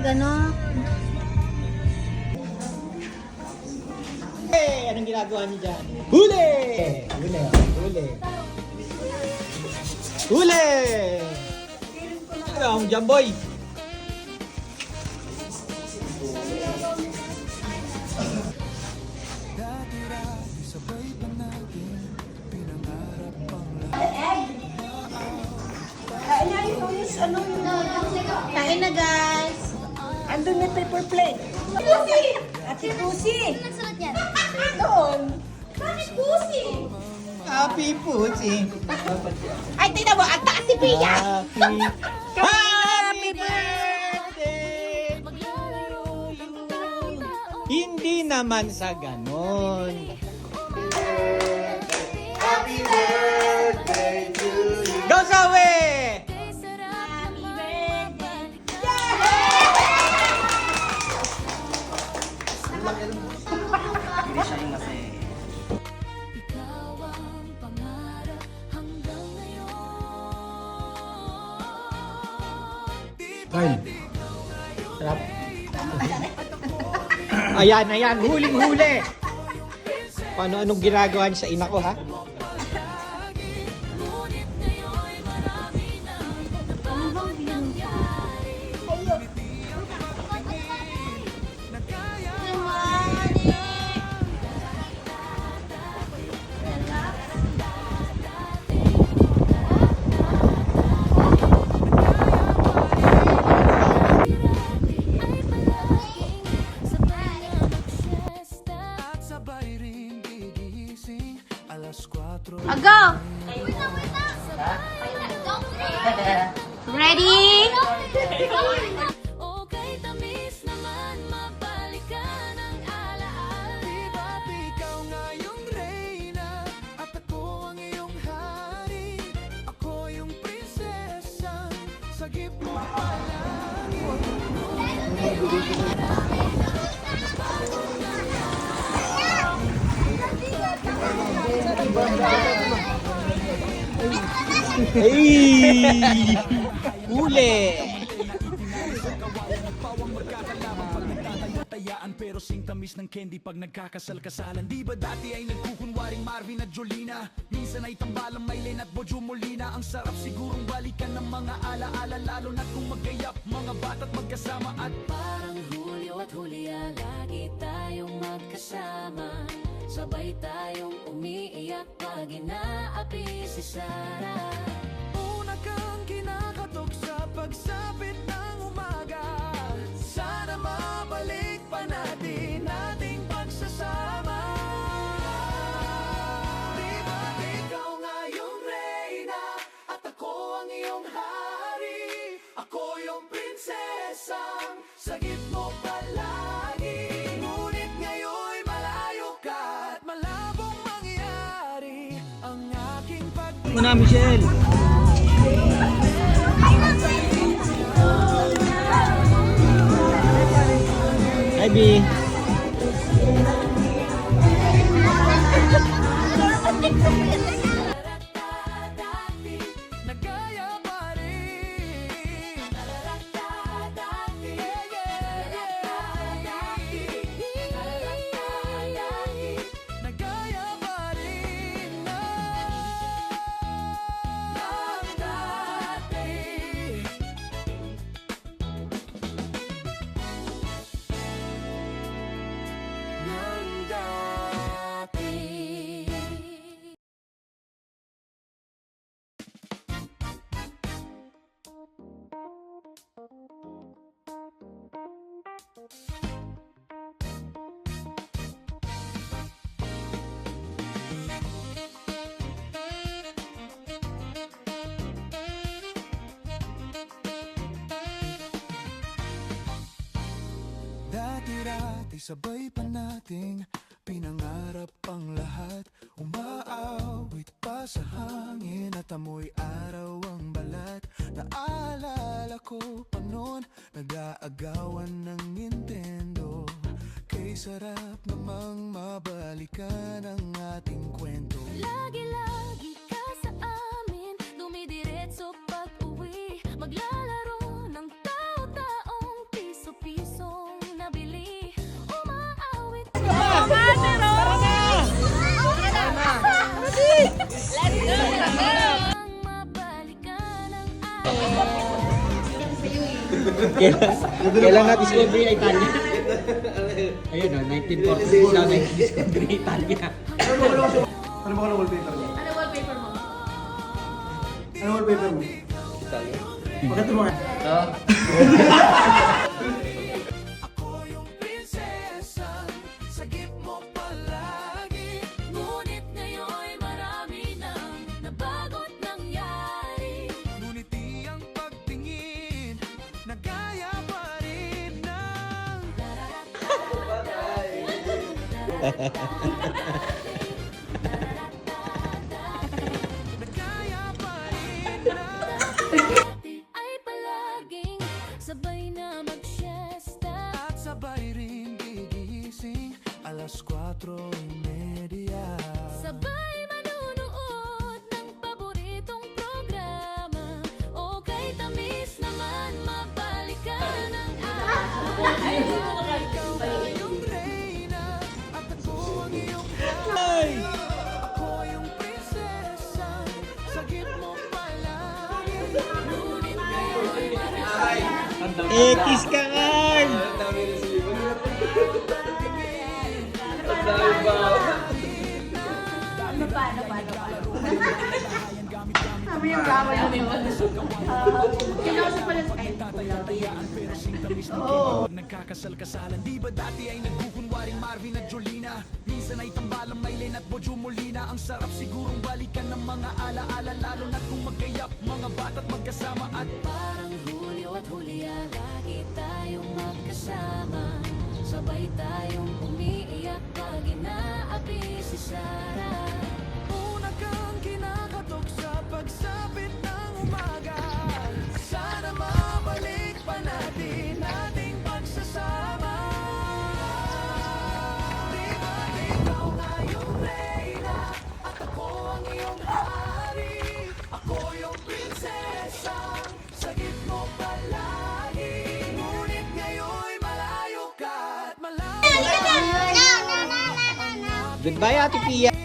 ano? Hey! Anong ginagawa niyo dyan? Huli! Huli! Huli! Huli! Ano ang dyan, boy? Kain na, guys. Andun yung paper plate. Pusi! Ate Pusi. Sino nagsulat yan? Doon. Bakit pusi? Happy Pussy! Ay, tingnan mo, ang taas si Pia! Happy birthday to you! Hindi naman sa ganon. Happy birthday to you! Go, Zoe! Kyle. Sarap. Ayan, ayan. Huling-huli. Paano anong ginagawa niya sa ina ko, ha? Go! Ready? Okay, tamis naman, mabalikan ang alaala. Di ba't ikaw nga yung reyna, at ako ang iyong hari. Ako yung prinsesa, sagip mo palagi. Hey! Huli! Tayaan pero sing tamis ng candy pag nagkakasal-kasalan. Di ba dati ay nagkukunwaring Marvin at Jolina? Minsan ay tambalang Maylene at Bojo Molina. Ang sarap sigurong balikan ng mga alaala, lalo na kung magkayap mga bata't magkasama. At Parang Hulyo at Hulya, lagi tayong magkasama. Sabay tayong umiiyak pag inaapi si Sarah. una kang kinakatok sa pagsapit ng umaga. Sana mabalik pa natin ating pagsasama. Di ba't ikaw nga yung reyna, at ako ang iyong hari. Ako yung prinsesang sagip mo palagi. Ngunit ngayon'y malayo ka at malabong mangyari ang aking Muna, Michelle. Ivy. nagaya pa rin. Nagaya pa rin ng dati. Ng dati. Dati-dati sabay pa nating pinangarap ang lahat. Umaawit pa sa hangin at amoy araw ang balat. Naalala ko pa noon, nag-aagawan ng Nintendo. Kay sarap namang mabalikan ang ating kwento. Lagi-lagi ka sa amin, dumidiretso pag uwi. Maglalaro ng tao-taong piso-piso. Kailan na-discover yung Italia? Ayun o, 1946 daw na-discover yung Italia. Ano ba ka ng wallpaper mo? Ano wallpaper mo? Ano wallpaper mo? Bakit mo nga? Ako yung prinsesa, sagip mo palagi. Ngunit ngayon'y marami nang nabago't nangyari. Ngunit di ang pagtingin, nagaya pa rin ng nagaya pa rin ng Ay palaging sabay na mag-siesta. at sabay rin gigising alas 4:30. Sabay manunood ng paboritong programa. O kay tamis naman mabalikan ng Ikaw na yung reyna at ako ang iyong hari. Ako yung prinsesa, sagip mo palagi. Ngunit ngayon'y marami Kiss ka Carl! Sabi yung bawal yun yun. Kinausap pala sa Pag nagkakasal-kasalan, di ba dati ay nagkukunwaring Marvin at Jolina? Minsan ay tambalang Maylin at Bojo Molina. Ang sarap sigurong balikan ng mga alaala, lalo na kung magkayap mga bata't magkasama. At parang Julio at Julia, lagi tayong magkasama. Sabay tayong umiiyak pag inaapi si Sarah. una kang kinakatok sa pagsapit ng umaga. Sana mabalik pa natin ating pagsasama. Di ba ikaw nga yung reyna at ako ang iyong hari. Ako yung prinsesa, sagip mo palagi. Ngunit ngayon'y malayo ka at malayo. Goodbye, Ate Pia!